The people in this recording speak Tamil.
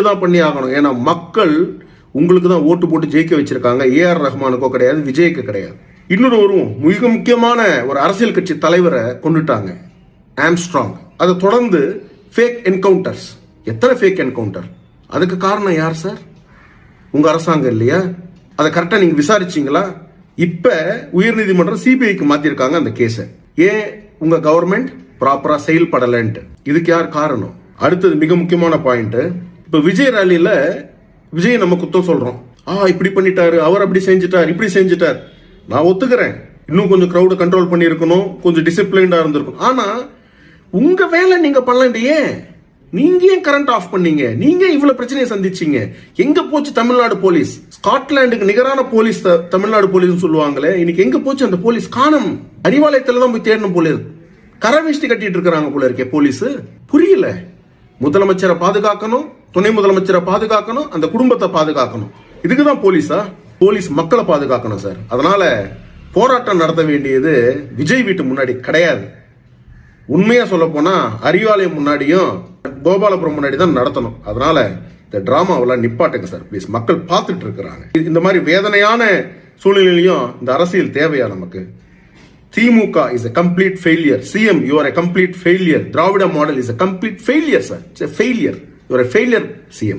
தான் பண்ணி ஆகணும். ஏன்னா மக்கள் உங்களுக்கு தான் ஓட்டு போட்டு ஜெயிக்க வச்சிருக்காங்க. ஏஆர் ரஹ்மானுக்கோ கிடையாது, விஜய்க்கு கிடையாது. இன்னொரு மிக முக்கியமான ஒரு அரசியல் கட்சி தலைவரை கொண்டுட்டாங்க, ஆம்ஸ்ட்ராங். அதை தொடர்ந்து ஃபேக் என்கவுண்டர்ஸ். எத்தனை ஃபேக் என்கவுண்டர்? அதுக்கு காரணம் யார் சார்? உங்க அரசாங்கம் இல்லையா? அதை கரெக்டா நீங்க விசாரிச்சீங்களா? இப்ப உயர்நீதிமன்றம் சிபிஐக்கு மாத்திருக்காங்க அந்த கேஸை. ஏன் உங்க கவர்மெண்ட் ப்ராப்பரா செயல்படலன்ட்டு. இதுக்கு யார் காரணம்? அடுத்தது மிக முக்கியமான பாயிண்ட். இப்ப விஜய் ரேலியில விஜய் நம்ம குத்தம் சொல்றோம். இப்படி பண்ணிட்டாரு, அவர் அப்படி செஞ்சுட்டார், இப்படி செஞ்சுட்டார். நான் ஒத்துக்கிறேன், இன்னும் கொஞ்சம் கிரௌட கண்ட்ரோல் பண்ணி இருக்கணும், கொஞ்சம் டிசிப்ளின்டா இருந்திருக்கும். ஆனா உங்க வேலை நீங்க பண்ணலையே. நீங்க ஏன் கரண்ட் ஆஃப் பண்ணீங்க? நீங்க இவ்வளவு பிரச்சனையை சந்திச்சீங்க. எங்க போச்சு தமிழ்நாடு போலீஸ்? ஸ்காட்லாண்டுக்கு நிகரான போலீஸ் தமிழ்நாடு போலீஸ் சொல்லுவாங்களே, இன்னைக்கு எங்க போச்சு அந்த போலீஸ்? காணோம். அறிவாலயத்துல தான் போய் தேடணும் போல இருக்கு. கரவேஷ்டி கட்டிட்டு இருக்கிறாங்க போல இருக்கே போலீஸ். புரியல. முதலமைச்சரை பாதுகாக்கணும், துணை முதலமைச்சரை பாதுகாக்கணும், அந்த குடும்பத்தை பாதுகாக்கணும். இதுக்குதான் போலீஸா? போலீஸ் மக்களை பாதுகாக்கணும் சார். அதனால போராட்டம் நடத்த வேண்டியது விஜய் வீட்டு முன்னாடி கிடையாது. உண்மையா சொல்ல போனா அறிவாலயம் முன்னாடியும் கோபாலபுரம் முன்னாடி தான் நடத்தணும். அதனால இந்த டிராமாவெல்லாம் நிப்பாட்டுங்க சார் ப்ளீஸ். மக்கள் பார்த்துட்டு இருக்கிறாங்க. இந்த மாதிரி வேதனையான சூழ்நிலையிலையும் இந்த அரசியல் தேவையா நமக்கு? திமுக is a complete failure. CM, you are a complete failure. Dravida model is a complete failure, sir. It's a failure. You are a failure, CM.